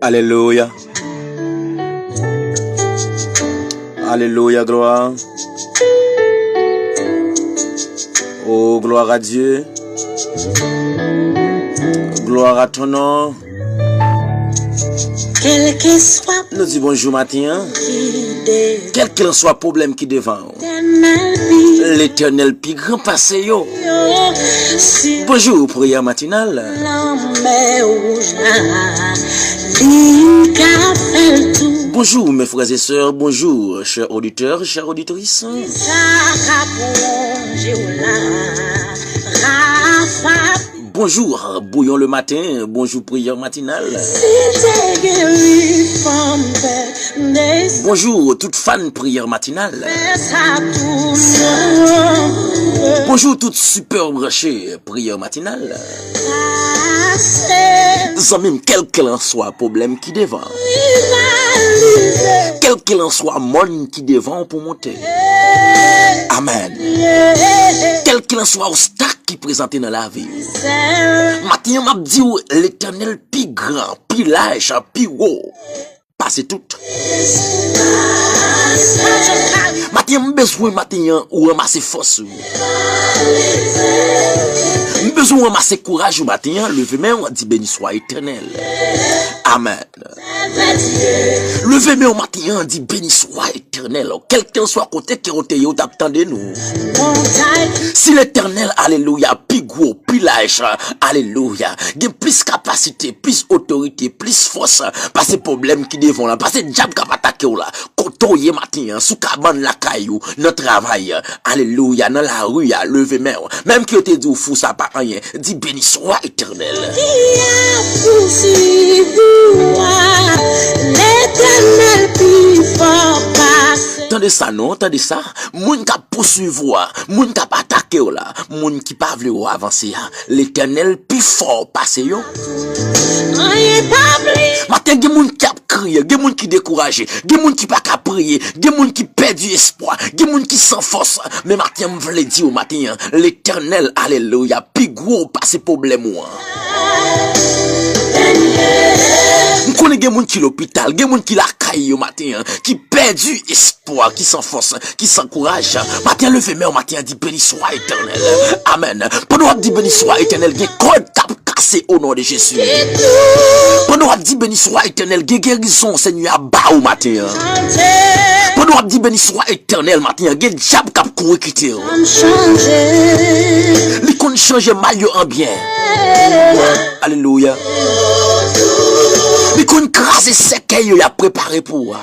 Alléluia. Alléluia, gloire. Oh, gloire à Dieu. Gloire à ton nom. Quel que soit Nous disons bonjour matin. Quel qu'il soit le problème qui devant. L'éternel plus grand passé yo. Bonjour prière matinale. Bonjour mes frères et sœurs, bonjour chers auditeurs, chères auditrices. Bonjour bouillon le matin, bonjour prière matinale. Bonjour toute fan prière matinale. Bonjour toute super branchée prière matinale. Même quel qu'il en soit problème qui devant. Quel qu'il en soit monde qui devant pour monter. Amen. Quel qu'il en soit obstacle qui présente dans la vie. Matin m'a dit l'éternel plus grand, plus large, plus haut. Passez tout. Matin m'a besoin matin ou ramasser force. Nous besoin de ramasser courage au matin, lever main, on dit béni soit éternel. Amen. Lever main au matin, on dit béni soit éternel. Quelqu'un soit côté qui rote yo t'attendez nous. Si l'éternel, alléluia, plus gros, plus large, alléluia, il y a plus capacité, plus autorité, plus force, pas ces problèmes qui devant là, pas ces diable qui attaquer là, koto yé matin, sous cabane la caillou, notre travail, alléluia, dans la rue, lever main, même qui te dit fou ça pas rien, dis béni soit éternel. L'éternel plus fort passe. Tendez ça non, tendez ça. Moun qui poursuivre, moun qui attaquer là, moun qui pas vle avancer, l'éternel plus fort passe yo. Matin gen moun qui a crié, gen moun qui découragé, gen moun qui pas ka prier, gen moun qui perdu espoir, gen moun qui sans force. Mais matin me vle dire au matin, l'éternel alléluia, plus gros passe problème moi. On connaît des gens qui l'hôpital, des gens qui la caille au matin, qui perdu espoir, qui sans force, qui sans courage. Matin levé mais au matin dit béni soit éternel. Amen. Pendant qu'on dit béni soit éternel, il y a code tape cassé au nom de Jésus. Pendant qu'on dit béni soit éternel, il y a guérison Seigneur à bas au matin. Pendant qu'on dit béni soit éternel matin, il y a diable qui a couru quitter. Il qu'on change mal en bien. Alléluia. Mais qu'on crase sec il a préparé pour.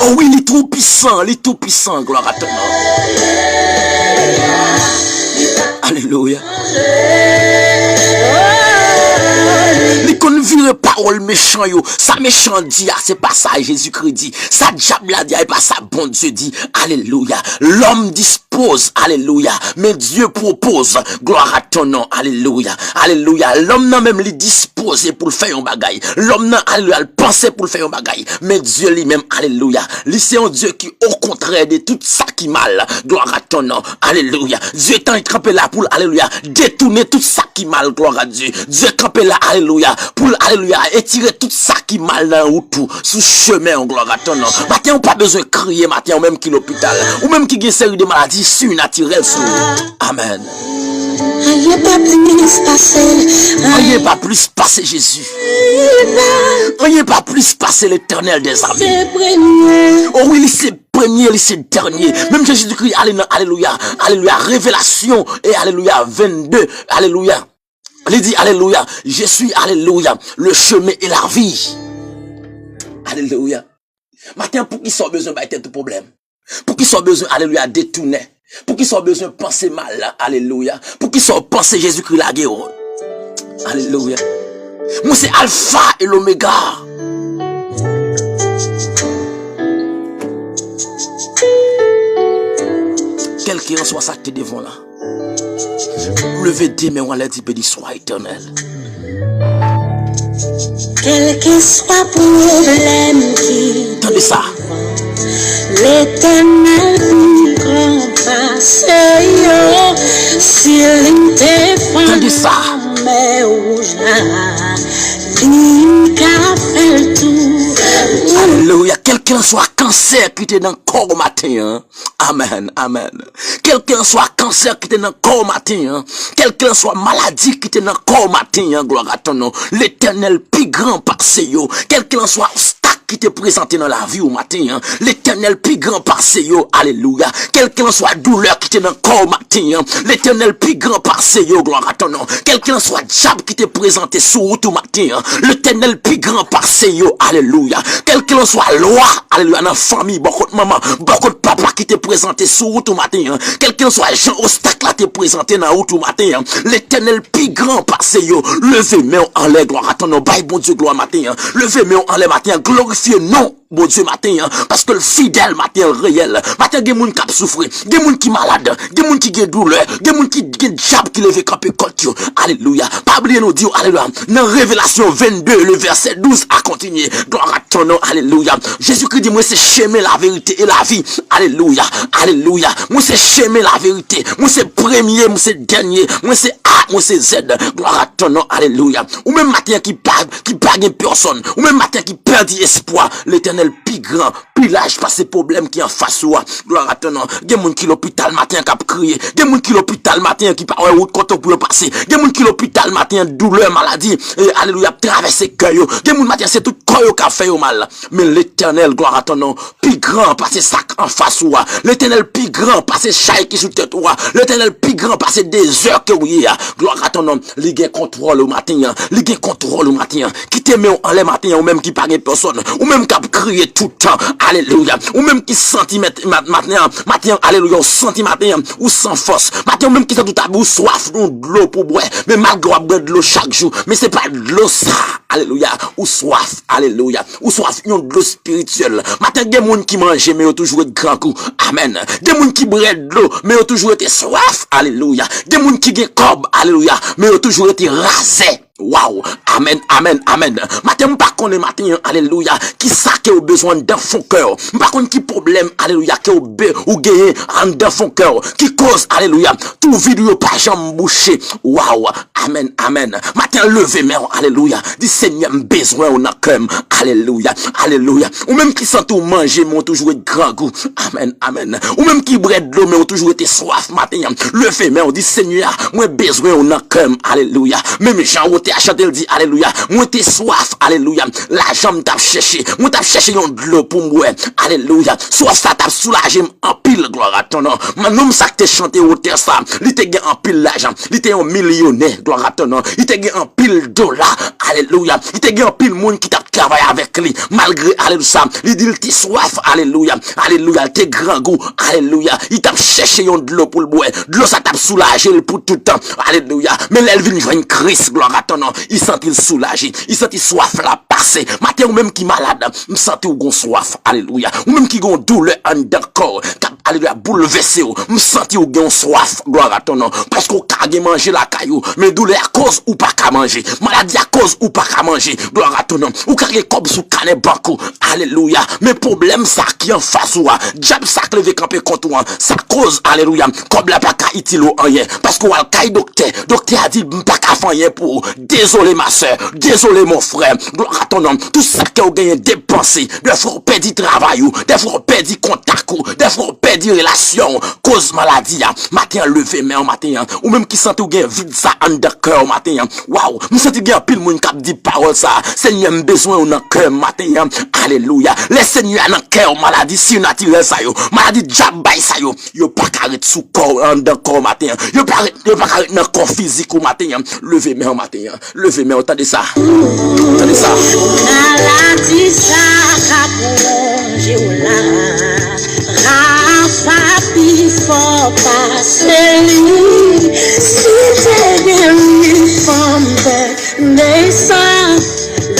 Oh oui, il est trop puissant, gloire à ton nom. Alléluia. Les qu'on vire parole méchant yo, ça méchant dit, c'est pas ça Jésus-Christ dit, ça diable là dit, et pas ça bon Dieu dit, alléluia. L'homme dispose, alléluia, mais Dieu propose, gloire à ton nom, alléluia, alléluia. L'homme n'a même lui dispose pour faire un bagaille, l'homme n'a alléluia pensé pour faire un bagaille, mais Dieu lui-même, alléluia, lui c'est un Dieu qui au contraire de tout ça qui mal, gloire à ton nom, alléluia. Dieu est campé là pour, alléluia, détourner tout ça qui mal, gloire à Dieu. Dieu est campé là, alléluia, pour, alléluia, étirer tout ça qui mal dans ou tout, sous chemin, gloire à ton nom. Matin, on pas besoin de crier, matin, ou même qui l'hôpital, ou même qui a une série de maladies surnaturelles sur nous. Amen. Ayez pas plus passé Jésus. Ayez pas plus passé l'éternel des armées. Oh oui, c'est premier, c'est dernier. Même Jésus-Christ, alléluia, alléluia, révélation, et alléluia, 22, alléluia. Il dit, alléluia, je suis, alléluia, le chemin et la vie. Alléluia. Matin, pour qui soit besoin de tout problème. Pour qui soit besoin, alléluia, détourner. Pour qui soit besoin de penser mal, alléluia. Pour qui soit penser Jésus-Christ la guerre. Alléluia. Moi, c'est Alpha et l'Oméga. Quel qu'il en soit ça te devant là. Levez des mains, on l'a dit, béni soit éternel. Quel que soit problème qui. Attendez ça. L'éternel plus grand passe yo. S'il te Attendez ça. mais où Li ka fait tout. Alléluia. Quelqu'un soit cancer qui était dans le corps matin. Hein? Amen, amen. Quelqu'un soit cancer qui était dans le corps matin. Hein? Quelqu'un soit maladie qui était dans le corps matin. Hein? Gloire à ton nom. L'éternel plus grand par yo. Quelqu'un soit obstacle qui te présenté dans la vie au matin. Hein? L'éternel plus grand par yo. Alléluia. Quelqu'un soit douleur qui était dans le corps matin. Hein? L'éternel plus grand par yo. Gloire à ton nom. Quelqu'un soit diable qui te présenté sur route au matin. Hein? L'éternel plus grand par yo. Alléluia. Quelqu'un soit loi. Alléluia. Dans la famille, beaucoup de maman, beaucoup de papa qui te présenté sur route au matin. Hein? Quelqu'un soit Jean obstacle là te présenté dans route au matin. Hein? L'éternel plus grand par yo. Levez main en l'air. Gloire à ton nom. Bye bon Dieu. Gloire matin. Hein? Levez main en l'air matin. Glorifiez non. Bon Dieu matin, hein, parce que le fidèle matin réel, matin gen moun k'ap souffrir, gen moun qui malade, gen moun qui gen douleur, gen moun qui gen diable qui leve campé contre yo. Alléluia. Pas oublier nous dire alléluia. Dans Révélation 22 le verset 12 à continuer. Gloire à ton nom. Alléluia. Jésus-Christ dit moi c'est chemin la vérité et la vie. Alléluia. Alléluia. Moi c'est chemin la vérité. Moi c'est premier, moi c'est dernier. Moi c'est A, moi c'est Z. Gloire à ton nom. Alléluia. Ou même matin qui bague personne. Ou même matin qui perdit espoir. L'éternel plus grand, plus large par ces problèmes qui en face ou gloire à ton nom. Gen moun ki l'hôpital matin qui a crié. Gen moun ki l'hôpital matin qui pas route content pour passer. Gen moun ki l'hôpital matin douleur, maladie, alléluia, traverser cœur yo. Gen moun matin c'est tout corps qui a fait au mal. Mais l'éternel, gloire à ton nom, plus grand par ces sacs en face ou l'éternel plus grand par ces chailles qui sous tête ou l'éternel plus grand par ces déserts que oui, gloire à ton nom. Li gen contrôle au matin, li gen contrôle au matin. Qui te met en les matin ou même qui pas personne, ou même qui a crié tout le temps, alléluia, ou même qui senti matin, alléluia, senti matin, ou sans force, matin, ou même qui sent tout à bout, soif, de l'eau pour boire, mais malgré boire de l'eau chaque jour, mais c'est pas de l'eau ça, alléluia, ou soif, alléluia, ou soif, de l'eau spirituelle, matin, il y a des gens qui mangent, mais ils ont toujours de grand coup, amen, des gens qui boivent de l'eau, mais ils ont toujours été soif, alléluia, des gens qui ont corbe, alléluia, mais ils ont toujours été rasés. Wow, amen, amen, amen. Matin, m'pas connaît matin, alléluia, qui ça qui a besoin dans son cœur. M'pas connaît qui problème, alléluia, qui ou gagné dans son cœur, qui cause, alléluia, tout vidéo pas jambe bouché. Wow, amen, amen. Matin, levez main, alléluia, dit Seigneur, besoin on a comme, alléluia, alléluia. Ou même qui sent tout manger, mais on toujours grand goût. Amen, amen. Ou même qui boit de l'eau, mais on toujours été soif matin. Levez main, on dit Seigneur, moi besoin on a comme, alléluia. Même Jean à chanter dit alléluia, moi t'es soif, alléluia, l'argent m't'a cherché, moi t'as cherché yon de l'eau pour moi, alléluia, soif ça t'a soulagé en pile, gloire à ton nom, maintenant ça que t'es chanté au terre ça, il t'es gagné en pile l'argent, il t'es un millionnaire, gloire à ton nom, il t'es gagné en pile dollar, alléluia, il t'es gagné en pile monde qui t'a travaillé avec lui, malgré, alléluia, il dit il t'es soif, alléluia, alléluia, t'es grand goût, alléluia, il t'a cherché yon de l'eau pour le boire, de l'eau ça t'a soulagé pour tout le temps, alléluia, mais là il vient une crise, gloire à ton nom, il sentit soulagé, il sentit soif la passer. Matin ou même qui malade, me sentit ou gon soif, alléluia. Ou même qui gon douleur en dans corps, alléluia, bouleversé ou, me sentit ou gon soif, gloire à ton nom. Parce qu'on kage manger la caillou, mais douleur à cause ou pas qu'à manger, maladie à cause ou pas qu'à manger, gloire à ton nom. Ou kage comme sous canet banco, alléluia. Mais problème ça qui en face ou, diable ça qui levé campé contre ou, ça cause, alléluia, comme la pas qu'à itilo en rien. Parce qu'on a le caille docteur a dit, pas qu'à faire rien pour. Désolé ma soeur, désolé mon frère, gloire à ton nom, tout ça que vous gagnez dépensé, des fois vous perdez travail, des fois vous perdez contact, des fois vous perdez relation, cause maladie, matin levé mais matin, ou même qui sent vous gagnez vide ça en de cœur matin, waouh, nous sentons bien pile moun qui dit parole ça, Seigneur besoin dans cœur matin, alléluia, les Seigneur dans cœur maladie si naturel ça yo, maladie diable bay ça yo pas carré sous corps en de corps matin, yo pas carré dans corps physique au matin, levé mais matin. Levez, mais entendez ça. Entendez ça. Maladie, ça, capon, j'ai là. Rafa, il faut passer. Si t'es guéri, femme de naissance,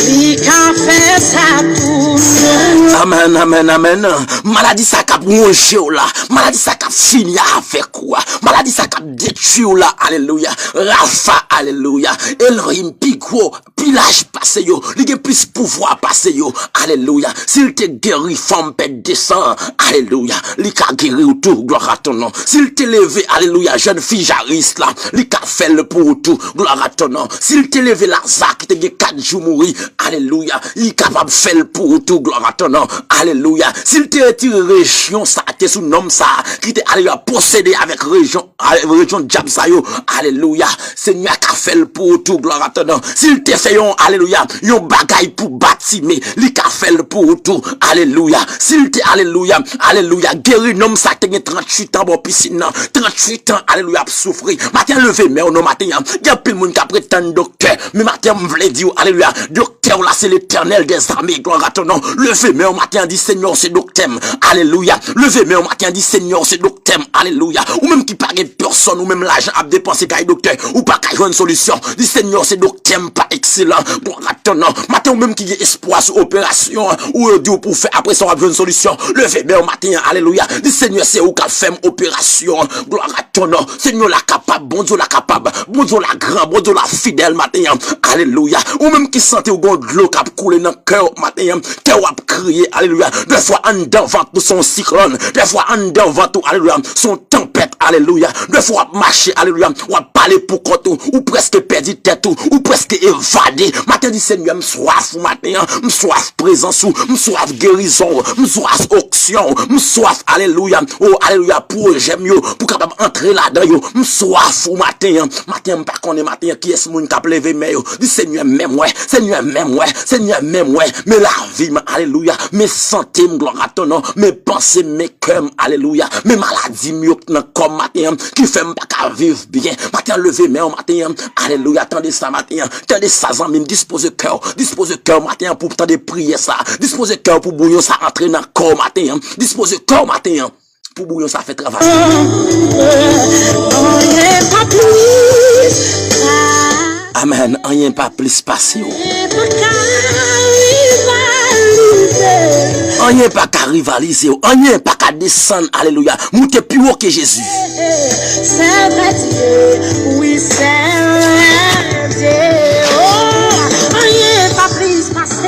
lui, qu'a fait ça pour nous. Amen. Amen, amen, amen. Maladie ça cap ronger là. Maladie ça cap finir avec quoi? Maladie ça cap détruire là. Alléluia. Rafa, alléluia. Elohim Pico, pilage passé yo. Il y a plus pouvoir passé yo. Alléluia. S'il te guérit, femme pète descend. Alléluia. Il a guéri tout, gloire à ton nom. S'il te levé, alléluia, jeune fille jariste là. Il a fait le pour tout, gloire à ton nom. S'il te levé Lazare qui te gué 4 jours mourir. Alléluia. Il est capable de faire le pour tout, gloire à ton nom. Alléluia. S'il te retire région, ça t'es sous nom ça, qui te alléluia possédé avec région diable ça yo. Alléluia. Seigneur a fait le pour tout, gloire à ton nom. S'il te fait yon, alléluia, yon bagaille pour bâtir, mais il a fait le pour tout. Alléluia. S'il te, alléluia, alléluia, guéri nom ça te 38 ans bon piscine, 38 ans, alléluia, souffrir. Matin levé, mais non matin, y a plus de monde qui prétend docteur, mais matin m'vle dire, alléluia, docteur là c'est l'éternel des armées, gloire à ton nom. Levé, mais au matin dit Seigneur c'est docteur, alléluia. Levé, mais au matin dit Seigneur c'est docteur, alléluia. Ou même qui parle de personne, ou même l'argent à dépenser qu'à docteur, ou pas qu'à une solution. Dit Seigneur c'est docteur, pas excellent, gloire à ton nom. Matin ou même qui a espoir sur opération, ou dit pour faire après ça on a une solution. Levé, mais au matin, alléluia. Dit Seigneur c'est où qu'a fait opération, gloire à ton nom. Seigneur la capable, bon Dieu la capable, bon Dieu la grand, bon Dieu la fidèle matin, alléluia. Ou même qui sentait au de l'eau qui a coulé dans le cœur matin, cœur a crié, alléluia. Des fois en dedans vent son cyclone, des fois en dedans vent alléluia, son tempête, alléluia. Des fois marcher, alléluia, ou parler pour côté, ou presque perdu tête, ou presque évadé. Matin dit Seigneur, m'soif matin, m'soif présence, m'soif guérison, m'soif onction, m'soif, alléluia, oh alléluia, projet mieux, pour capable entrer là-dedans, yo, m'soif matin, matin, pas connaît matin, qui est ce monde qui a levé, mais yo, dit Seigneur, même ouais, Seigneur, même ouais, Seigneur, même ouais, mais la vie, alléluia, mes santé, gloire à ton nom, mes pensées, mes cœurs, alléluia, mes maladies, mieux comme matin, qui fait pas vivre bien, matin, levé, mais au matin, alléluia, attendez ça matin, attendez ça, même dispose cœur matin, pour tendre prier ça, dispose cœur pour bouillon ça, entrer dans le corps matin, dispose cœur matin, pour bouillon ça fait travail. Amen, rien pas plus passé. Rien pas qu'à rivaliser, rien pas qu'à descendre, alléluia. Montez plus haut que Jésus. C'est vrai Dieu, oui c'est Dieu. Oh, rien pas plus passé.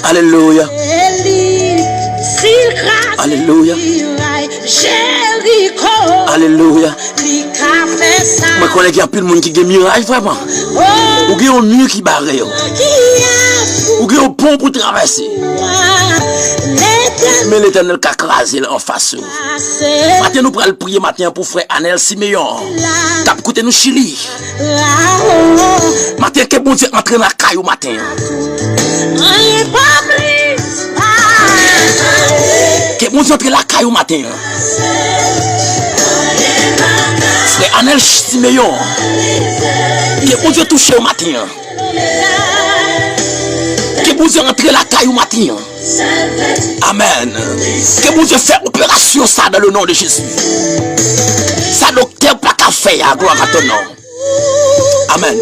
Alléluia. Alléluia. Alléluia. Moi, connais qu'il y a plus de monde qui a un mirage vraiment. Ou qu'il y a un mur qui barre. Ou qu'il y a un pont pour traverser. Mais l'Éternel a crasé en face. Maintenant, nous prenons prier maintenant pour frère Anel Siméon. T'as écouté nous Chili. Maintenant, que bon Dieu entre dans la caillou matin. Que bon Dieu entre la caillou matin. Frère Anel Siméon. Que bon Dieu touche au matin. Que bon Dieu entre la caillou matin. Amen. Que bon Dieu fait opération ça dans le nom de Jésus. Ça docteur pas qu'à faire, gloire à ton nom. Amen.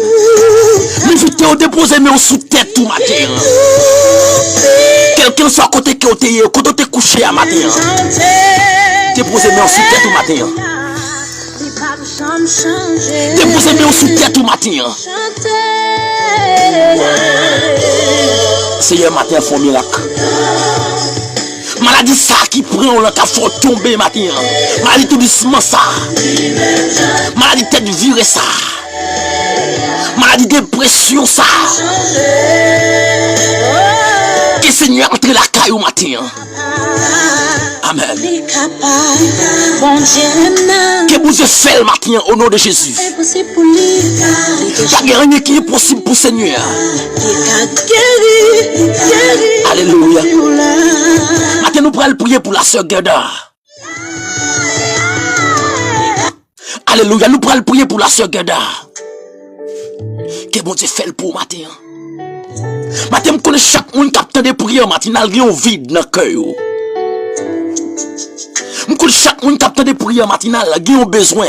Nous voulons déposer mais sous tête tout matin. Quelqu'un soit côté que tu es couché à matin. Déposer mais sous tête tout matin. Déposer mais sous tête tout matin. Seigneur matin font miracle. Maladie ça qui prend le cas faut tomber matin. Maladie tout doucement ça. Maladie tête virée ça. Maladie dépression ça. Que Seigneur entre la caille au matin. Amen. Que vous fait le matin au nom de Jésus. Il n'y a rien qui est possible pour Seigneur. Alléluia. Maintenant nous pourrons prier pour la sœur Gerda. Alléluia. Nous prenons prier pour la sœur Geda. Que bon Dieu fait pour matin. Matin, je connais chaque monde qui a de prière matinale, il y a un vide dans le cœur. Je connais chaque monde qui a de prière matinale, il y a un besoin.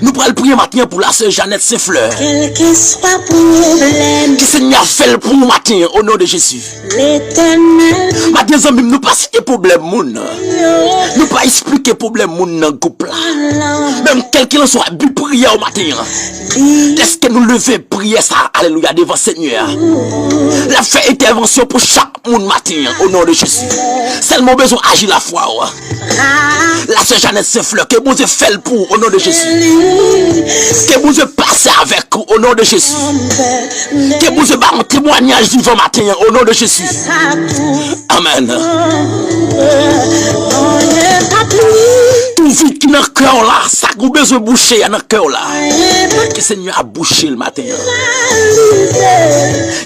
Nous prenons prier matin pour la sœur Jeannette Saint-Fleur. Quel que soit problème, Que Seigneur fait pour matin au nom de Jésus. l'Éternel, Matin, nous pas citer problème moun. Nous pas expliquer problème moun dans le couple. Même quelqu'un soit but prière au matin. Est-ce que nous lever prier ça, alléluia, devant Seigneur. La fait intervention pour chaque monde matin au nom de Jésus. Seulement besoin d'agir la foi. La sœur Jeannette Saint-Fleur, que bon Dieu fait pour au nom de Jésus. Que bon Dieu passe avec vous au nom de Jésus. Que bon Dieu bat un témoignage vivant matin au nom de Jésus. Amen. Tout vide qui est dans le cœur là, ça a besoin de boucher dans le cœur là. Que le Seigneur a bouché le matin.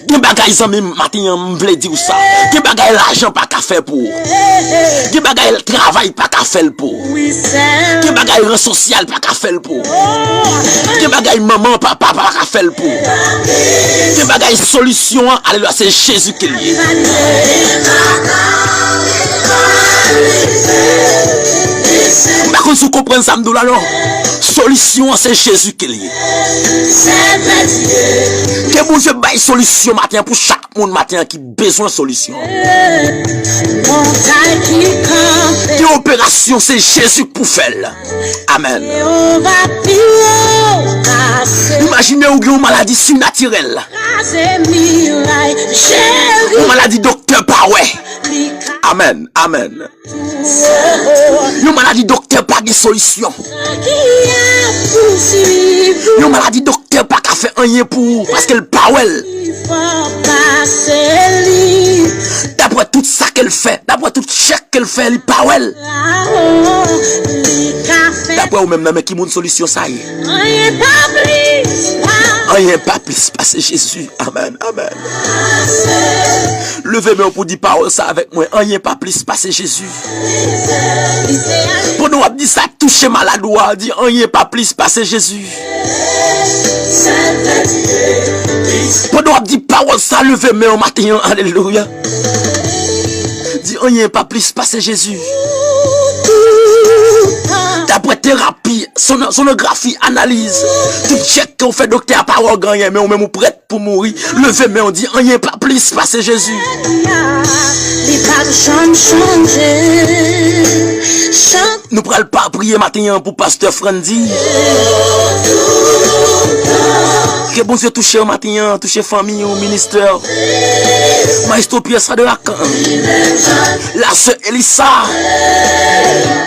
Des bagailles en même matin, je veux dire ça. Des bagailles l'argent pas qu'à faire pour. Des bagailles le travail pas qu'à faire pour. Des bagailles social pas qu'à faire pour. Des bagailles maman papa pas qu'à faire pour. Des bagailles solution, alléluia, c'est Jésus qui est lié. Par contre, si vous comprenez ça, nous l'allons. Solution, c'est Jésus qui est lié. Que vous avez une solution matin pour chaque monde matin qui a besoin de solution. Que opération, c'est Jésus pour faire. Amen. Imaginez vous avez une maladie surnaturelle. Une maladie docteur pas ouais. Amen. Amen. Une maladie docteur pas de solution. Une maladie docteur pas qu'à faire rien pour parce qu'elle pas well. D'après tout ça qu'elle fait, d'après tout chèque qu'elle fait, elle pas well. D'après vous même qui montre solution ça y est. Rien pas plus passer Jésus. Amen. Amen. Levez-moi pour dire parole ça avec moi. Rien pas plus passer Jésus. Pour nous dire ça toucher malade ou dire rien pas plus passer Jésus. Pour nous dire parole ça levez-moi au matin. Alléluia. Dis rien pas plus passer Jésus. D'après thérapie, sonographie, analyse, tout check qu'on fait docteur à parole gagnant, mais on même prête pour mourir. Levez, mais on dit rien pas plus, passer Jésus. Nous ne prenons pas prier matin pour pasteur Frandy. Que bon Dieu touche au matin, touche famille, au ministère. Maestro Pierre ça de la camp. La sœur Elissa.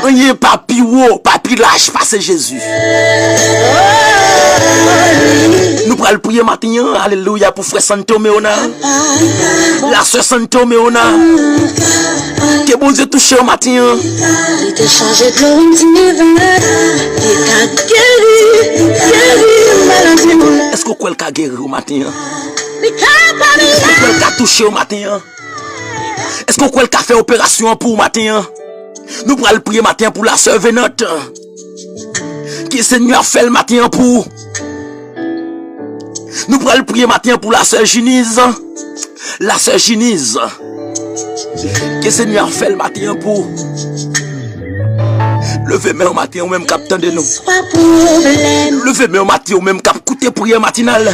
Rien papi ou papi lâche passer Jésus. Nous prenons prier matin, alléluia, pour frère Santo Meona. La sœur Santo Meona. Que bon Dieu touche au matin. Est-ce que vous avez guéri au matin? Est-ce que vous avez touché au matin? Est-ce que vous avez fait opération pour au matin? Nous pourrons prier matin pour la sœur Vénote. Que le Seigneur fait le matin pour. Nous pourrons prier matin pour la sœur Ginise. La sœur Ginise. Que le Seigneur fait le matin pour. Levez-moi au matin ou même capitaine de nous. Levez-moi au matin ou même cap coûter prière matinale.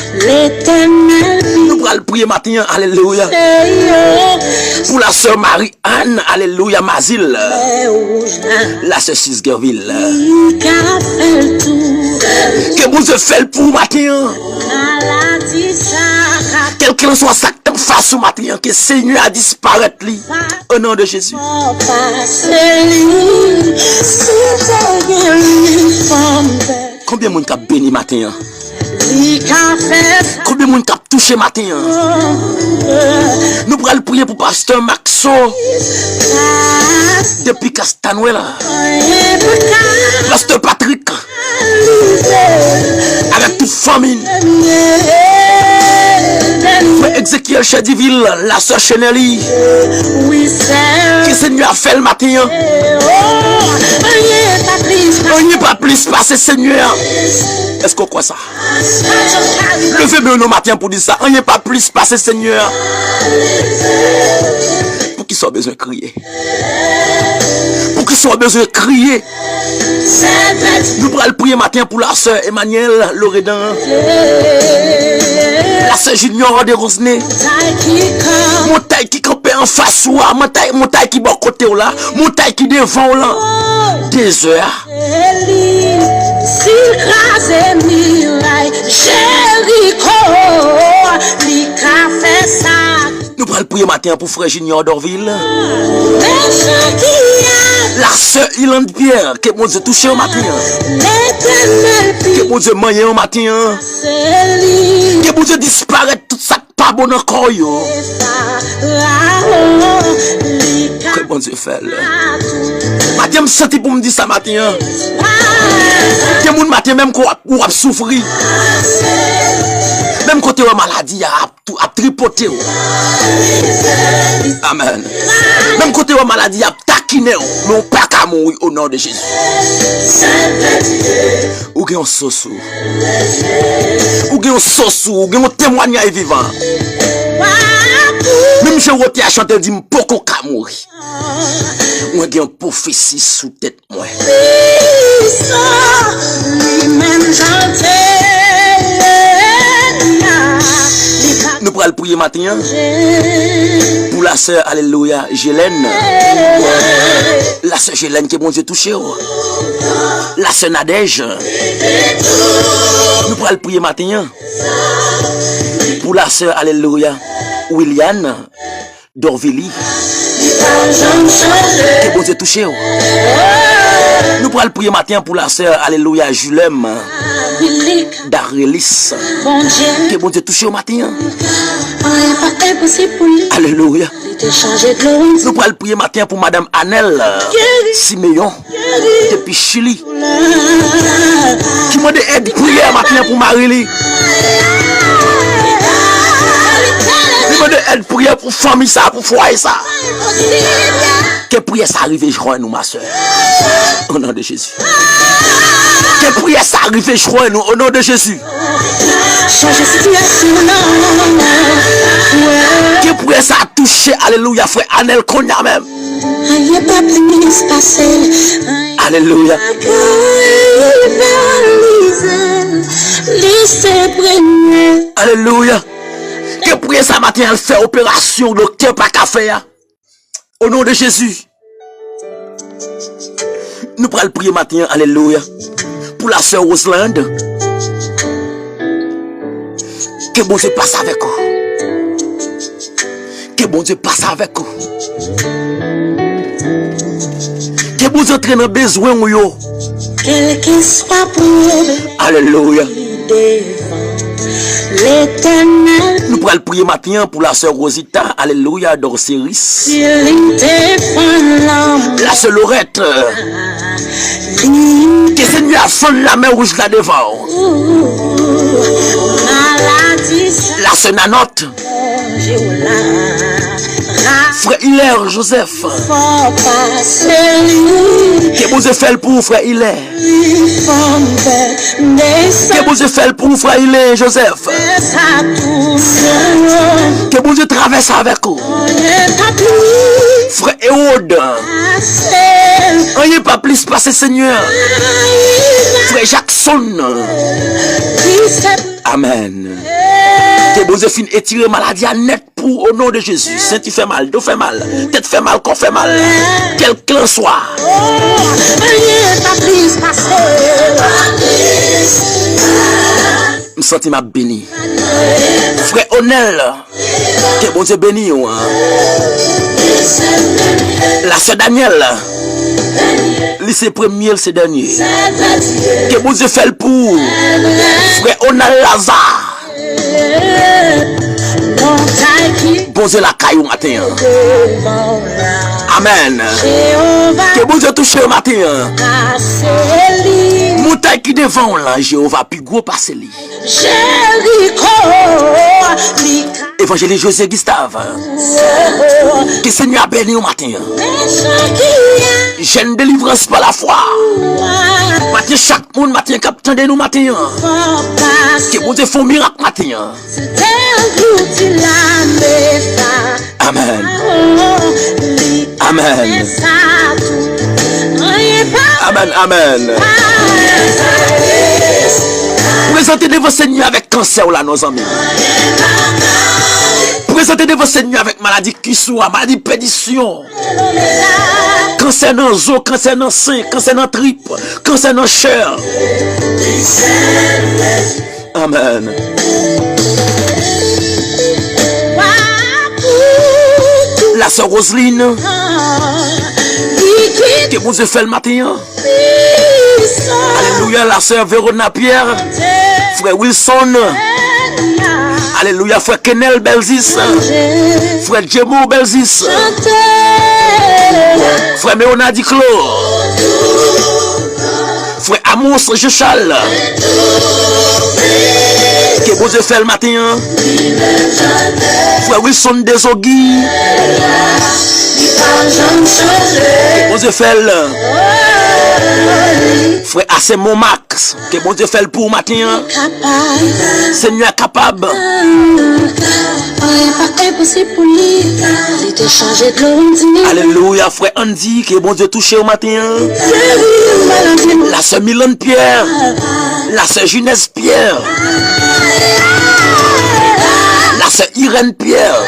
Nous pourrons prier matin, alléluia. Pour la sœur Marie-Anne, alléluia, Mazil. La sœur Cisgerville. Que vous fait pour matin. Quelqu'un soit ça en face au matin, que le Seigneur a disparaître lui. Au nom de Jésus. Combien de monde qui a béni matin? Combien de monde qui a touché matin? Nous pourrons prier pour pasteur Maxo depuis Castanuela. Pasteur Patrick avec toute famille. Frère Ezekiel Kiel Chediville, la sœur Chenelly. Oui, c'est. Que Seigneur a fait le matin. On n'y est pas plus passé, Seigneur. Est-ce qu'on croit ça? Levez-moi au matin pour dire ça. On n'y est pas plus passé, Seigneur. Pour qu'ils soient besoin de crier. Pour qu'ils soient besoin de crier. Nous allons prier matin pour la sœur Emmanuel Loredan. La sœur Junior de Rosnay. Mon taille qui campait en face ou mon taille qui bon côté là. Mon taille qui devant là. Des heures. Nous allons prier matin pour frère Junior d'Orville. La sœur Ilan Pierre, que mon Dieu touché au matin. Que mon Dieu manger au matin. Que mon Dieu disparaître tout ça pas bon encore. Que mon Dieu fait là. Madame senti pour me dire ça matin. Que mon matin même qu'on a souffrir. Même côté de maladie a tripoté. Amen. Même côté de maladie a taquiné. Mais on pas qu'à mourir au nom de Jésus. Ou gen un sosou. Ou gen un sosou. Ou gen un témoignage vivant. Même je roté à chanter dit m'poko qu'à mourir. Ou gen une prophétie sous tête moi. Nous pourrons prier matin pour la sœur, alléluia, Gélène. La sœur Gélène qui est bon Dieu touché. La sœur Nadège. Nous pourrons prier matin pour la sœur, alléluia, William d'Orvilly. Qui est bon Dieu touché. Nous pourrons prier matin pour la sœur, alléluia, Julem d'Arélis. Que bon Dieu touché au matin. Alléluia. Nous pourrons prier matin pour madame Annelle Siméon depuis Chili. Qui m'a dit aide prière matin pour Marie. Qui m'a dit aide prière pour famille ça, pour foyer ça. Que prière ça arrive joindre nous ma soeur. Au nom de Jésus. Que prière ça arrive joindre nous au nom de Jésus. Que prière ça a touché, alléluia, frère Anel Konya même. Alléluia. Alléluia. Que prière ça matin elle fait opération docteur pas qu'à faire. Au nom de Jésus. Nous pourrons prier matin, alléluia, pour la sœur Rosland. Que bon Dieu passe avec vous. Que bon Dieu passe avec vous. Que bon Dieu traîne besoin ou yo. Quel que soit pour alléluia. L'Éternel. Nous pourrons prier matin pour la sœur Rosita, alléluia, d'Orséris. La sœur Laurette. Que Seigneur a fendu la main rouge là devant. La sœur Nanotte. Frère Hilaire Joseph. Que vous avez fait pour frère Hilaire. Que vous avez fait pour frère Hilaire Joseph. Que vous avez traversé avec vous. Frère Ehud. On n'y est pas plus passé Seigneur. Frère Jackson. Amen. Que vous avez fini étirer maladie à net pour au nom de Jésus. Saint tu fait mal, dos fait mal, tête fait mal, corps fait mal. Quel qu'il soit. Je me sens ma béni. Frère Onel. Que bon Dieu béni. La sœur Daniel. Lycée premier, c'est dernier. Que bon Dieu fait le pour. Frère Onel Lazare. Bon Dieu la caille au matin. Amen. Que bon Dieu touche au matin. Montagne qui devant là, Jéhovah, puis gros passe lui. Évangéliste José Gustave. Que le Seigneur a béni au matin. J'ai une délivrance par la foi. Matin, chaque monde matin, capitaine de nous matin. Que bon Dieu fait un miracle matin. Amen. Amen. Amen, amen. Présentez devant Seigneur avec cancer là, nos amis. Présentez devant Seigneur avec maladie qui soit, maladie perdition. Cancer dans os, cancer dans sein, cancer dans tripe, cancer dans chair. Amen. La sœur Roseline, que bon Dieu fait le matin. Alléluia, la sœur Vérona Pierre, frère Wilson. Alléluia, frère Kenel Belzis, frère Djemo Belzis, frère Méonadi Clo, frère Amos Jechal. Que bon Dieu fait le matin. Frère Wilson Desogui. Que bon Dieu fait le. Frère Assemon Max. Que bon Dieu fait le pour matin. Seigneur capable. Alléluia, frère Andy. Que bon Dieu touché au matin. La sœur Milan Pierre. La sœur Junès Pierre. La sœur Irène Pierre.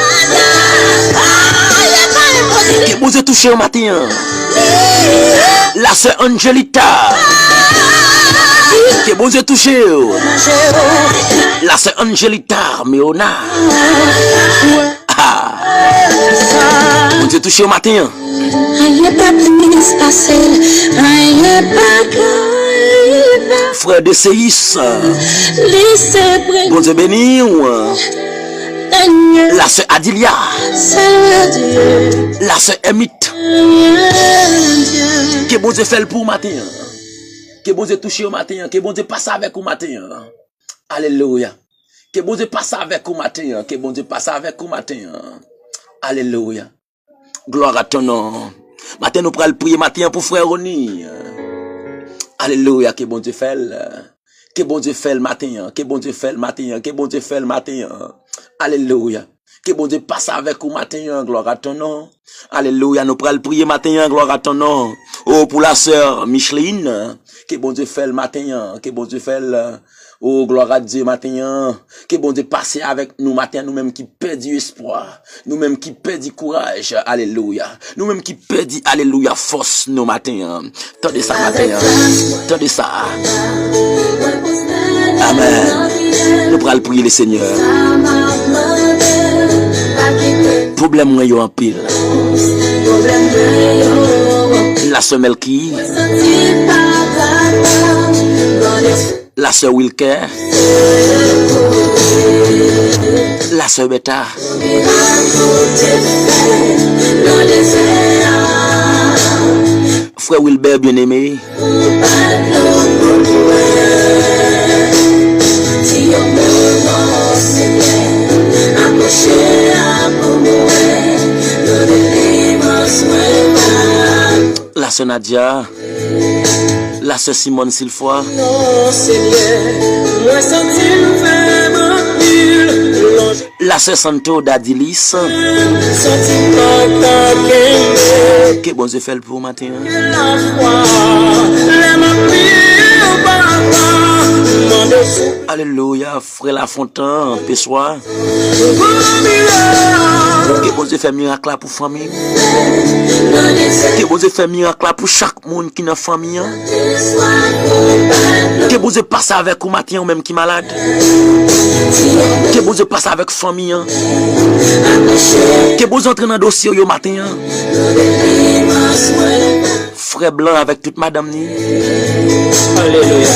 Que bon Dieu touché au matin. La sœur Angelita. Que bon Dieu touché. La sœur Angelita Méona. Ah. Bon Dieu touché au matin. Frère de Séis. Bon Dieu béni. La sœur Adilia. La sœur Emit. Que bon Dieu fait le pour matin. Que bon Dieu touche au matin. Que bon Dieu passe avec au matin. Alléluia. Que bon Dieu passe avec au matin. Que bon Dieu passe avec au matin. Alléluia. Gloire à ton nom. Matin nous prenons le prier matin pour frère Roni. Alléluia. Que bon Dieu fait le. Que bon Dieu fait le matin. Que bon Dieu fait le matin. Que bon Dieu fait le matin. Alléluia. Que bon Dieu passe avec vous matin, gloire à ton nom. Alléluia, nous prenons le prier matin, gloire à ton nom. Oh, pour la sœur Micheline, que bon Dieu fait le matin, que bon Dieu fait le... Oh, gloire à Dieu matin, que bon Dieu passe avec nous matin, nous-mêmes qui perdons espoir, nous-mêmes qui perdons courage, alléluia. Nous-mêmes qui perdons, alléluia, force nos matins. Tendez ça matin, tendez ça. Amen. Nous prenons le prier le Seigneur. Problème moi yo en pile. La semelle qui la sœur Wilker, la sœur Beta, frère Wilbert bien-aimé, la sœur Nadia, la sœur Simone Silfoy, la sœur Santo d'Adilis. Que bon Dieu fait le pour matin. Alléluia, frère Lafontaine, Pessoa. Que bon Dieu fait miracle là pour famille. Que bon Dieu fait miracle là pour chaque monde qui est dans la famille. Que bon Dieu passe avec vous matin ou même qui est malade. Que bon Dieu passe avec famille. Que bon Dieu entre dans le dossier au matin. Frère Blanc avec toute madame ni. Alléluia.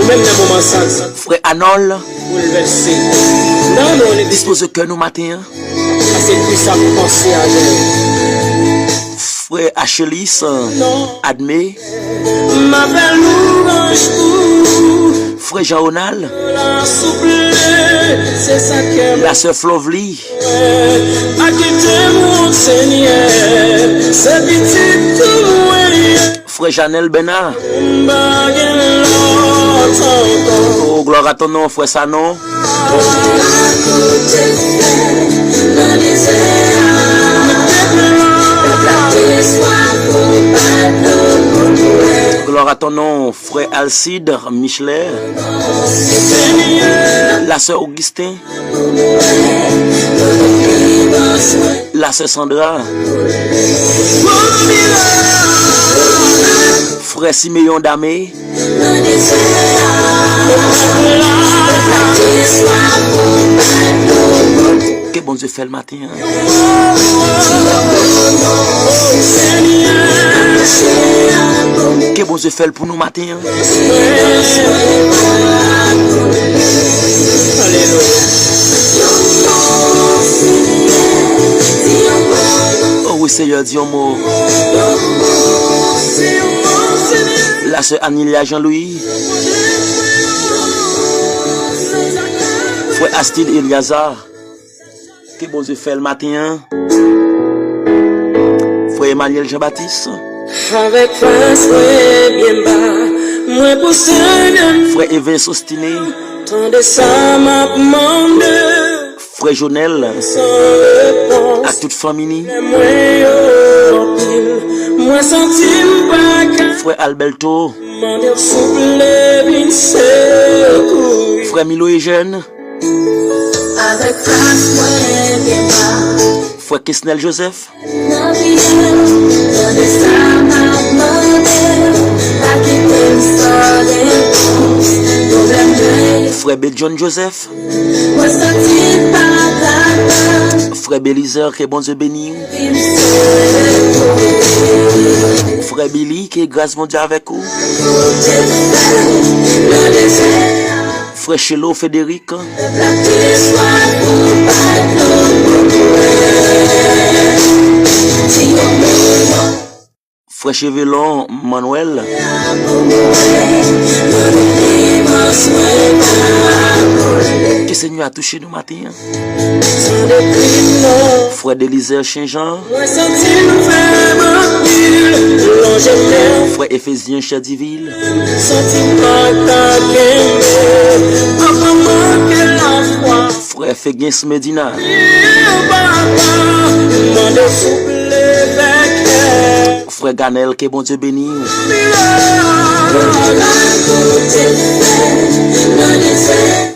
Ou même dans moment ça. Frère Anol. Bouleversé. Non, dispose le cœur nous matin. C'est puissant pour penser à Dieu. Frère Achelis. Admet. Ma belle louange pour. Frère Jean-Ronald. La souple c'est ça que La sœur Flovely. à quitter mon Seigneur, c'est petit tout, Frère Janel Bena. baguette l'autre. Oh, gloire à ton nom, frère Sanon. Gloire à ton nom, frère Alcide Michelet. La sœur Augustin. La sœur Sandra. Frère Siméon Damé. Que bon Dieu fait le matin. Que bon Dieu fait pour nous matin. Oh oui Seigneur, dis un mot. La sœur Anilia Jean-Louis. Frère Astide Eliazar. Que bon Dieu fait le matin. Frère Emmanuel Jean-Baptiste. Avec face, bien bas, moi pour seul, Frère Evin Sostiné. tant de ça m'a demandé, Frère Jonel. sans réponse. À toute famille. Moi senti pas Frère Alberto. demander souple une secours. Frère Milo Eugène. Avec face, moi, bien bas. Frère Kesnel Joseph. Dans le sang, ma demandé, à qui t'aime sans réponse. Problème de Frère Beljon Joseph. moi, senti pas grave. Frère Bélizer, que bon Dieu béni. Une secours. Frère Billy, que grâce mon Dieu avec vous. Le désert, Frère Chelo Frédéric. la paix soit pour pas Frère Chevelon Manuel. Que Seigneur a touché nous matin. Frère Délizer Saint-Jean. Moi senti nous faire mentir, longer l'air, Frère Ephésien Chadiville. senti pas ta gueule, papa manque la foi. Frère Féguins Medina. Papa, demande souple avec Frère Ganel, que bon Dieu béni.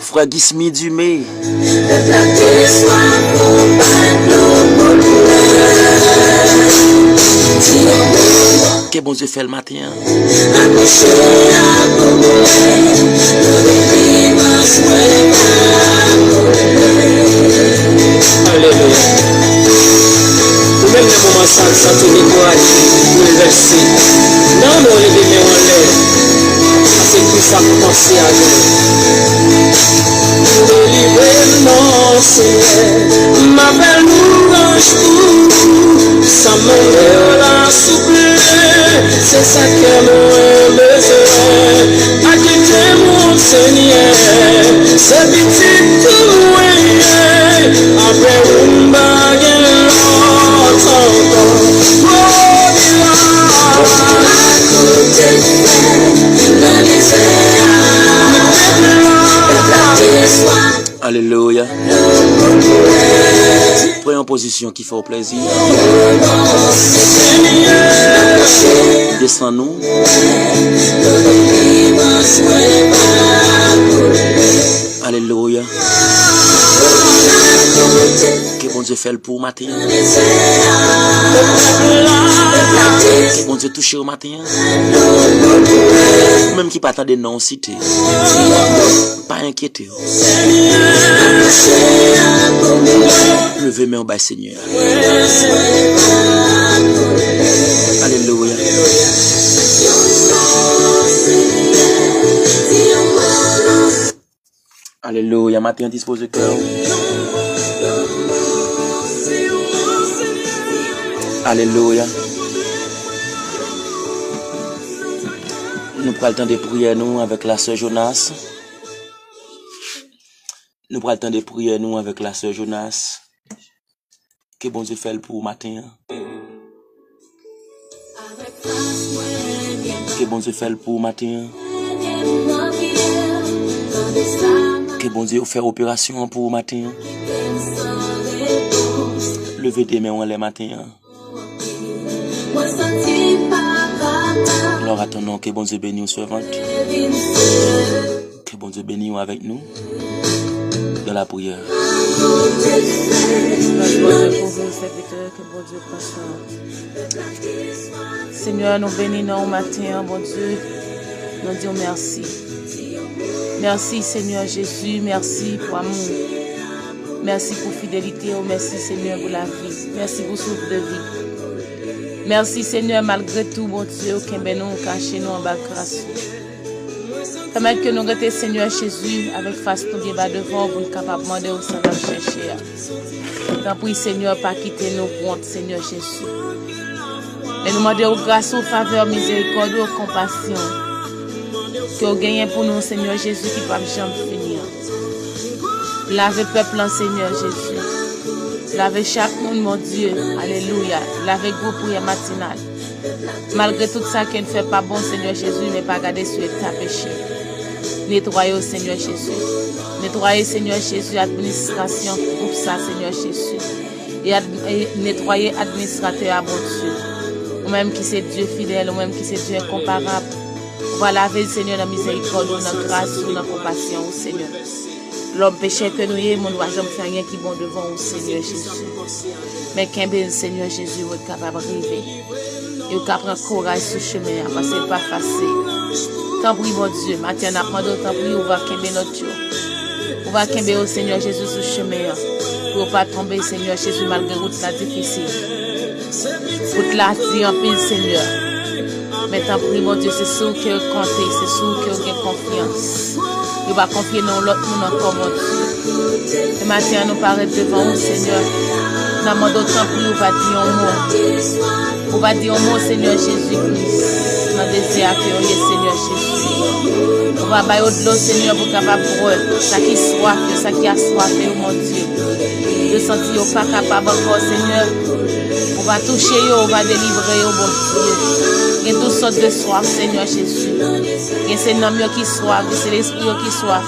Frère Gismi Dumé. Que bon Dieu fait le matin. Alléluia. Nous-mêmes, les moments sans tout décourager, pour les verser. Non, nous, les démons en l'air. C'est tout ça pour penser à Dieu. Délivrez-moi, Seigneur. M'appelle louange pour ça me la souple. C'est ça que moi besoin. À quitter mon Seigneur. C'est petit tout. Après une baguette, l'autre Alléluia. Prenez en position qui fait au plaisir. Descends-nous. Alléluia. Que bon Dieu fait le pour matin. Que bon Dieu touche au matin. Même qui pas de non cité. Pas inquiété. Levez main au bas Seigneur. Alléluia. Alléluia. Matin dispose le cœur. Alléluia. Nous prenons le temps de prier nous avec la sœur Jonas. Nous prenons le temps de prier nous avec la sœur Jonas. Que bon Dieu fait pour matin. Que bon Dieu fait pour matin. Que bon Dieu fait opération pour matin. Levez des mains les matins. Alors attendons que bon Dieu bénisse nos servantes. Que bon Dieu bénisse avec nous dans la prière. Seigneur, nous bénissons au matin, bon Dieu. Nous disons merci. Merci Seigneur Jésus, merci pour amour. Merci pour fidélité, merci Seigneur pour la vie. Merci pour souffle de vie. Merci Seigneur malgré tout, bon Dieu, qui nous caché nous en bas grâce. Permettre que nous restions Seigneur Jésus avec face nous bien bas devant pour nous capables de demander au Seigneur chercher. Tant pis Seigneur, pas quitter nos comptes Seigneur Jésus. Mais nous demandons grâce, aux faveurs, miséricorde, aux compassion. Que vous gagnez pour nous Seigneur Jésus qui ne peut jamais finir. Lavez peuple en Seigneur Jésus. Lavez chaque monde mon Dieu. Alléluia. Lavez gros prière matinale. Malgré tout ça qui ne fait pas bon Seigneur Jésus, mais pas garder sur ta péché. Nettoyez au Seigneur Jésus. Nettoyez Seigneur Jésus administration pour ça Seigneur Jésus. Et nettoyez administrateur à bon Dieu. Ou même qui c'est Dieu fidèle, ou même qui c'est Dieu incomparable. On va laver Seigneur dans la miséricorde, dans la grâce, dans la compassion au Seigneur. L'homme péché que nous y est, mon doit jamais faire rien qui bon devant au Seigneur Jésus. Mais qu'un bel Seigneur Jésus, vous êtes capable d'arriver. Et vous capable de courage sur le chemin, parce que ce n'est pas facile. Tant pis, mon Dieu, maintenant, tant pis, on va qu'aimer notre Dieu. On va qu'aimer au Seigneur Jésus sur le chemin. Pour ne pas tomber, Seigneur Jésus, malgré route la difficile. Route la dit en pile, Seigneur. Mais tant pis, mon Dieu, c'est sûr que vous comptez, c'est sûr que vous avez confiance. Nous va confier dans l'autre monde encore, mon Dieu. Et maintenant, nous paraître devant vous, Seigneur. Nous demandons tant pis, on va dire un mot. On va dire un mot, Seigneur Jésus-Christ. Nous désirons accueillir, Seigneur Jésus. On va bailler de l'eau, Seigneur, pour capable de boire. Ça qui soif, ça qui a soif, mon Dieu. De sentir pas capable encore, Seigneur. On va toucher, on va délivrer, bon Dieu. Il y a toutes sortes de soif, Seigneur Jésus. Il y a ces noms qui soif, c'est l'esprit qui soif.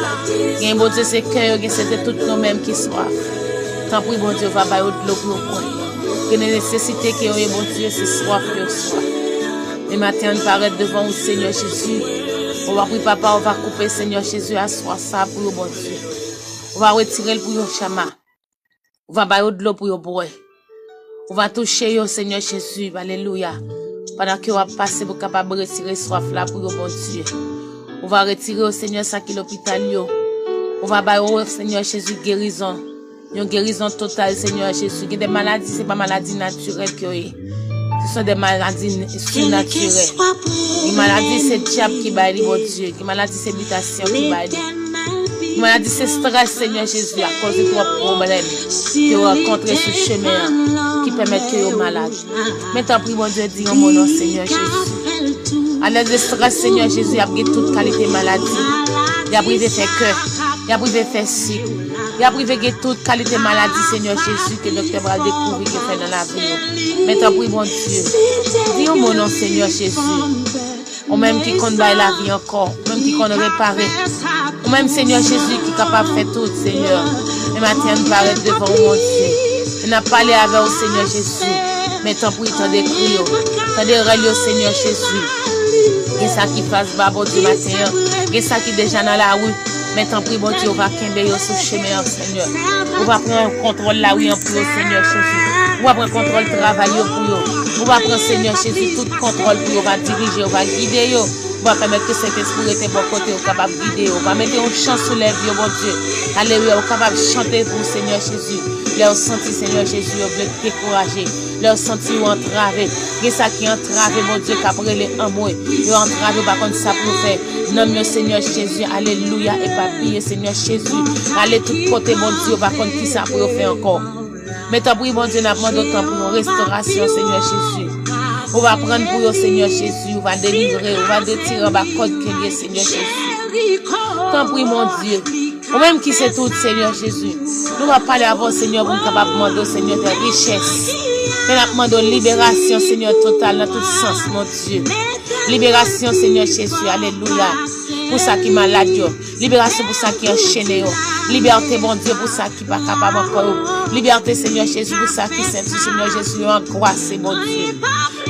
Il y a bon Dieu, c'est cœur, c'est tout nous-mêmes qui soif. Tant pis, bon Dieu, va bailler de l'eau pour nous. Il y a une nécessité qui est, bon Dieu, c'est soif, soif. Et maintenant, on paraît devant vous, Seigneur Jésus. On va prier, papa, on va couper, Seigneur Jésus, à soi ça pour vous, bon Dieu. On va retirer le pour vous, chama. On va bailler de l'eau pour vous boire. On va toucher, Seigneur Jésus, alléluia. Pendant que on va passer pour capable de retirer soif là pour vous, bon Dieu. On va retirer au Seigneur ça qui est l'hôpital. On va bailler au Seigneur Jésus guérison. Une guérison totale, Seigneur Jésus. Des maladies, ce n'est pas maladies naturelles que ce sont des maladies surnaturelles. Les maladies, c'est le diable qui baille, mon Dieu. Les maladies, c'est mutation qui baille. Les maladies, c'est stress, Seigneur Jésus, à cause de trois problèmes que vous rencontrez sur le chemin qui permettent que vous malades. Maintenant, prie, mon Dieu, dis en mon nom, Seigneur Jésus. À l'aide de stress, Seigneur Jésus, il y a toute qualité de maladie. Il y a privé fait cœur. Il y a privé fait cycle. Il y a privé toute qualité de maladie, Seigneur Jésus, que le docteur va découvrir qu'il fait dans la vie. Maintenant, prie, mon Dieu. Dis en mon nom, Seigneur Jésus. Ou même qui compte la vie encore. Ou même qui compte réparer. Ou même, Seigneur Jésus, qui est capable de faire tout, Seigneur. Et maintenant, nous paraît devant mon Dieu. On a parlé avec le Seigneur Jésus. Maintenant, prie, t'en décris. T'en décris au Seigneur Jésus. Et ça qui passe bas, bon Dieu, matin. Et ça qui est déjà dans la rue. Maintenant, prie, bon Dieu, on va camber sur le chemin, Seigneur. On va prendre un contrôle là, oui, pour le Seigneur Jésus. On va prendre contrôle travail pour eux. On va prendre, Seigneur Jésus, tout contrôle pour eux. On va diriger, on va guider eux. On va permettre que cet esprit était bon côté, on va capable de guider. On va mettre un chant sur les vieux, mon Dieu. Alléluia, on est capable de chanter pour le Seigneur Jésus. Leur senti, Seigneur Jésus, on veut décourager. Leur senti ou entravé. Et ça qui entravé, mon Dieu, qu'après les amours. Ils ont entravé, par contre, ça pour faire. Non, mon Seigneur Jésus, alléluia, et pas piller, Seigneur Jésus. Allez tout côté, mon Dieu, par contre, qui ça pour faire encore. Mais t'as pris, mon Dieu, n'a pas d'autant pour une restauration, Seigneur Jésus. On va prendre pour le Seigneur Jésus, on va délivrer, on va détirer en bas code qu'il y a, Seigneur Jésus. T'en prie, mon Dieu. Ou même qui c'est tout, Seigneur Jésus. Nous va parler avant, Seigneur, pour nous capables de demander, Seigneur, de richesse. Mais nous demandons libération, Seigneur, totale, dans tout sens, mon Dieu. Libération, Seigneur Jésus. Alléluia. Pour ça qui est malade, libération pour ça qui est enchaîné. Liberté, mon Dieu, pour ça qui n'est pas capable encore. Liberté, Seigneur Jésus, pour ça qui est saint, Seigneur Jésus, angoissé, mon Dieu.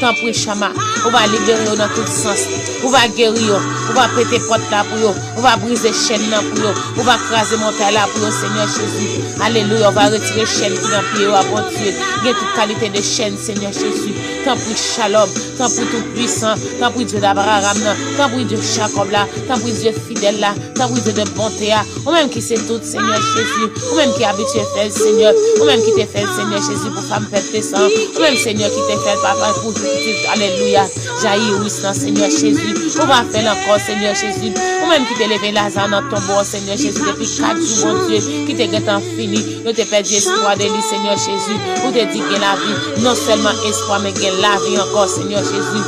Tant pour Chama, on va libérer dans tout sens. On va guérir, on va péter porte là pour eux, on va briser chaîne là pour eux, on va craser montagne là pour eux, Seigneur Jésus. Alléluia, on va retirer chaîne qui dans le pied, bon Dieu. Il y a toute qualité de chaîne, Seigneur Jésus. Tant pour Shalom, tant pour tout puissant, tant pour Dieu d'Abraham, tant pour Dieu Jacob là, tant pour Dieu fidèle là, tant pour Dieu de bonté là, ou même qui c'est tout, Seigneur Jésus, ou même qui est habitué à faire, Seigneur, ou même qui t'a fait, Seigneur Jésus, pour femme faire tes sangs, ou même Seigneur qui t'a fait, papa, pour alléluia, jaillir, oui, Seigneur Jésus, on va faire encore, Seigneur Jésus, ou même qui t'a levé Lazare dans ton bon, Seigneur Jésus, depuis 4 jours, mon Dieu, qui t'a gâté fini, nous t'a perdu espoir de lui, Seigneur Jésus, ou t'a dit que la vie, non seulement espoir, mais que la vie encore, Seigneur Jésus.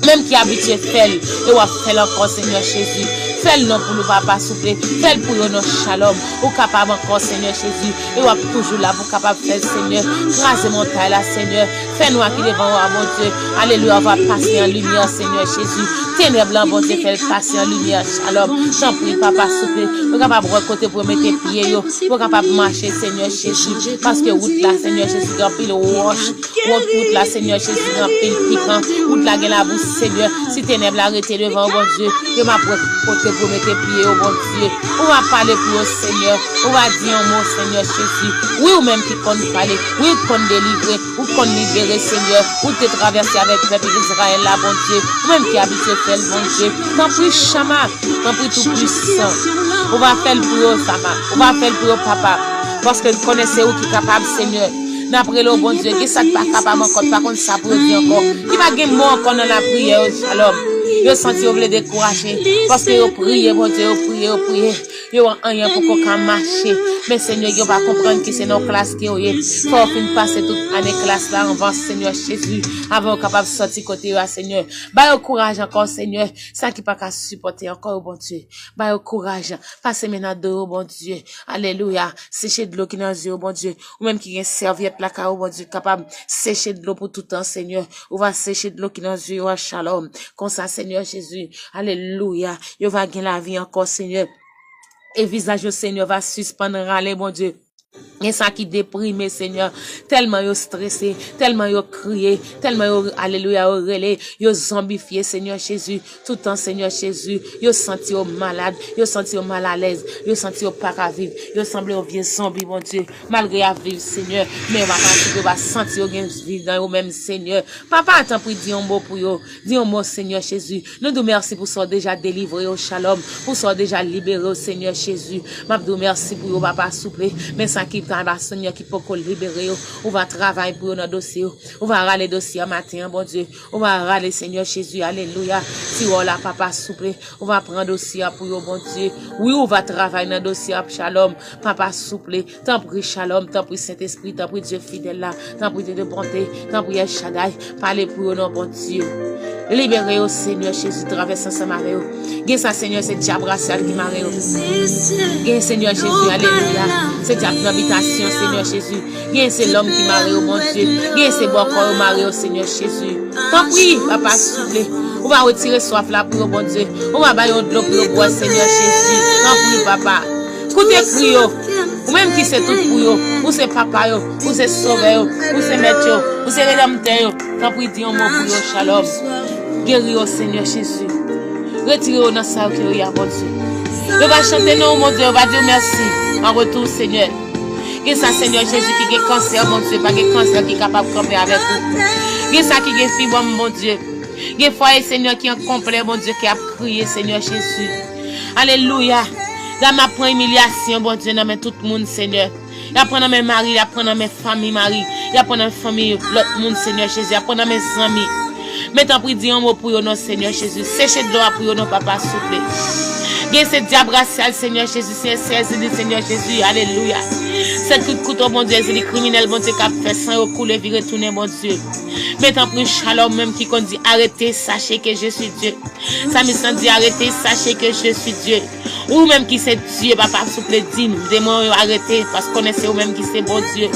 Même qui habite faire, et on va faire encore, Seigneur Jésus. Fais-le non pour nous, papa, souple. Fais-le pour nous, shalom. Ou capable encore, Seigneur Jésus. Et on va toujours là, pour capable faire, Seigneur. Grâce mon taille là, Seigneur. Fais-nous qui devant mon Dieu. Alléluia, on va passer en lumière, Seigneur Jésus. Ténèbres là, bon Dieu, fais passer en lumière, shalom. J'en prie, papa, souple. Pour capable recoter pour mettre tes pieds, pour capable marcher, Seigneur Jésus. Parce que route là, Seigneur Jésus, grand pile wash. Route là, Seigneur Jésus, grand pile piquant. Route là, la bouche, Seigneur. Si ténèbres là, arrêtez devant, bon Dieu. Je m'apprête pour mettre tes pieds au bon Dieu. On va parler pour le Seigneur. On va dire un mot, Seigneur Jésus. Oui, ou même qui compte parler. Oui, qu'on délivrer. Ou qu'on libérer, Seigneur. Ou te traverser avec le peuple d'Israël, là, bon Dieu. Ou même qui habite fait le bon Dieu. Tant pis, Chama. Tant pis, tout puissant. On va faire le pour eux, Sama. On va faire le pour eux, papa. Parce que vous connaissez où qui est capable, Seigneur. D'après le bon Dieu, qui ça pas capable encore, par contre, ça peut dire encore. Qui va gagner mot encore dans la prière, shalom. Yo senti vous voulez décourager parce que vous priez, bon Dieu, vous priez. Yo rien pour qu'on marcher. Mais Seigneur, yo va comprendre que c'est nos classes qui est. Faut fin passer toute année classe là avant Seigneur Jésus, avant capable sortir côté là Seigneur. Ba courage encore Seigneur, ça qui pas qu'à supporter encore bon Dieu. Ba courage, passer maintenant de bon Dieu. Alléluia. Sécher de l'eau qui dans les yeux bon Dieu, ou même qui a une serviette là bon Dieu capable sécher de l'eau pour tout temps Seigneur. Ou va sécher de l'eau qui dans les yeux, shalom. Comme ça Seigneur Jésus, alléluia, il va gagner la vie encore, Seigneur. Et visage au Seigneur va suspendre, râler, mon Dieu. Et ça qui déprime, Seigneur, tellement yo stressé, tellement yo crié, tellement yo, alléluia, yo relé, yo zombifié, Seigneur Jésus, tout le temps, Seigneur Jésus, yo senti yo malade, yo senti yo mal à l'aise, yo senti yo pas à vivre, yo semblé yo vieux zombie, mon Dieu, malgré à vivre, Seigneur, mais on va penser que va sentir yo vivre dans yo même, Seigneur. Papa, attends pour dire un mot pour yo, dis un mot, Seigneur Jésus, nous nous merci pour ça déjà délivré au shalom, pour ça déjà libéré au Seigneur Jésus, m'abdou merci pour yo, papa, souple, mais ça qui Seigneur qui peut libérer, on va travailler pour notre dossier, on va râler dossier matin, bon Dieu, on va râler Seigneur Jésus, alléluia, si on là, papa, souple, on va prendre dossier pour vous, bon Dieu, oui, on va travailler dans dossier, shalom, papa, souple, tant pis, shalom, tant pis, Saint-Esprit, tant pis, Dieu fidèle là, tant pis, Dieu de bonté, tant pis, El Shaddai, parlez pour vous, bon Dieu. Libérez au Seigneur Jésus, traverse ensemble avec vous. Gain ça, Seigneur, c'est diable racial qui marre. Gain Seigneur Jésus, alléluia. C'est diable d'habitation, Seigneur Jésus. Gain c'est l'homme qui marre, mon Dieu. Gain c'est bon corps marre, Seigneur Jésus. Tant pis, papa, souffle. On va retirer soif là pour mon Dieu. On va bailler de l'eau pour boire, Seigneur Jésus. Tant pis, papa. Écoutez, crie, ou même qui c'est tout pour vous, ou c'est papa, ou c'est sauveur, ou c'est maître, ou c'est rédempteur. Tant pis, dis un mot pour vous, shalom. Guéris au Seigneur Jésus. Retirez-vous dans ça qui est à bon Dieu. On va chanter non, mon Dieu, on va dire merci. En retour, Seigneur. Que ça, Seigneur Jésus, qui est cancer, mon Dieu, pas que cancer qui est capable de camper avec vous. Que ça qui est fibre, mon Dieu. Que foyer, Seigneur, qui est complet, mon Dieu, qui a crié, Seigneur Jésus. Alléluia. Là, ma prend humiliation, bon Dieu, dans tout le monde, Seigneur. Il apprend dans mes maris, il apprend dans mes familles, Marie. Il apprend dans mes familles, l'autre monde, Seigneur Jésus. Il apprend dans mes amis. Mettons pour dire un mot pour nous, Seigneur Jésus. Séchez de l'eau pour nous, papa, s'il vous plaît. Bien, c'est diable racial, Seigneur Jésus. C'est Seigneur Jésus. Alléluia. C'est coup de couteau, mon Dieu. C'est les criminels, mon Dieu, qui a fait sang au couler, vie retourner, mon Dieu. Mettons pour shalom, même qui dit arrêtez, sachez que je suis Dieu. Ça me dit arrêtez, sachez que je suis Dieu. Ou même qui c'est Dieu, papa, souple dit nous. Démon arrêtez parce qu'on connaissez ou même qui c'est bon Dieu.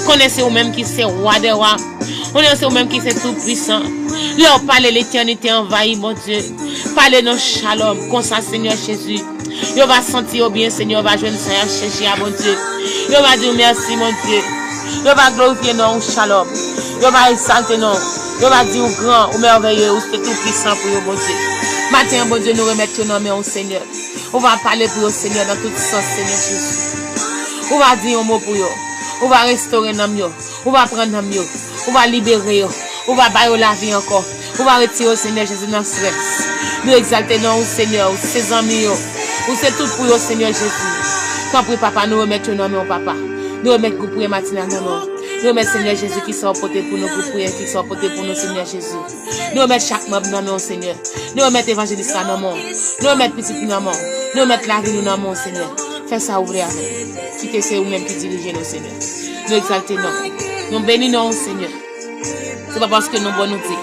Connaissez ou même qui c'est roi des rois. Connaissez ou même qui c'est tout puissant. Leur parler l'éternité envahie, mon Dieu. Parlez nos shalom, comme ça, Seigneur Jésus. Yo va sentir bien, Seigneur, va jouer Seigneur chercher à mon Dieu. Yo va dire merci, mon Dieu. Yo va glorifier nos shalom. Yo va exalter nous. Yo va dire grand, ou merveilleux, ou c'est tout puissant pour vous, mon Dieu. Matin, bon Dieu, nous remettons nos mains au Seigneur. On va parler pour le Seigneur dans tout sens, Seigneur Jésus. On va dire un mot pour vous. On va restaurer nos mieux. On va prendre nos mieux. On va libérer. On va bailler la vie encore. On va retirer au Seigneur Jésus dans le stress. Nous exaltons au Seigneur, ses amis. Ou c'est tout pour le Seigneur Jésus. Quand pour papa, nous remettons nos mains au papa. Nous remettons pour prier matinal dans nous. Nous remettons Seigneur Jésus qui sont portés pour nous, pour prier, qui sont portés pour nous, Seigneur Jésus. Nous remettons chaque membre dans nous, Seigneur. Nous remettons évangéliste dans nous. Nous remettons petit dans nous. Nous remettons la vie dans nous, Seigneur. Fais ça ouvrir avec. Si c'est vous-même qui dirigez nous, Seigneur. Nous exaltons nous. Nous bénissons, Seigneur. Ce n'est pas parce que nous bon nous dire,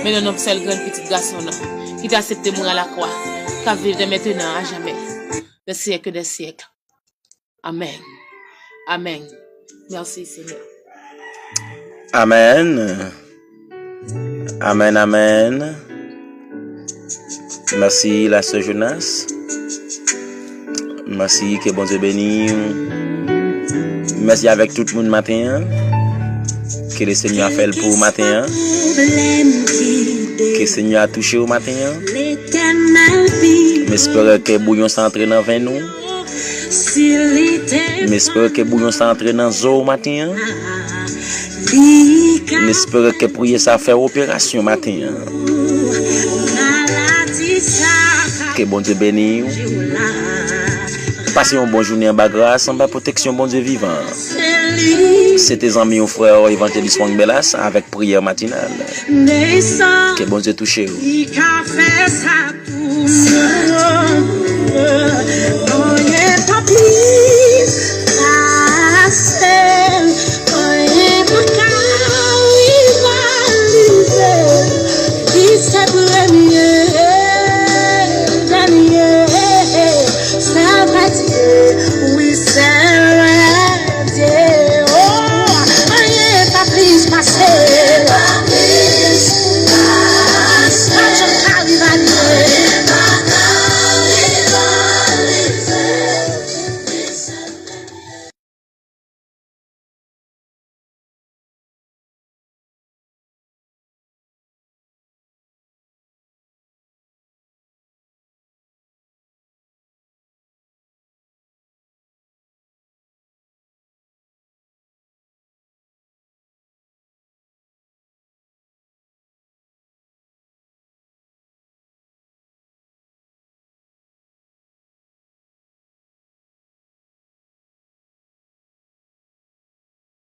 mais nous sommes seul grand petit garçon qui t'a accepté mourir à la croix, qui a vécu de maintenant à jamais, des siècles des siècles. Amen. Amen. Merci, Seigneur. Amen. Amen, amen. Merci, la sœur Jonas. Merci, que bon Dieu bénisse. Merci avec tout le monde matin. Que le Seigneur a fait pour matin. Que le Seigneur a touché au matin. J'espère que bouillon s'entraîne dans vin nous. J'espère que bouillon s'entraîne dans zo au matin. J'espère que prier ça faire opération matin. Que bon Dieu bénisse. Passez une bonne journée en bas grâce, en bas protection, bon Dieu vivant. C'était tes amis ou frères évangéliste Franck Bellas avec prière matinale. Que bon Dieu touche. Oh, yeah,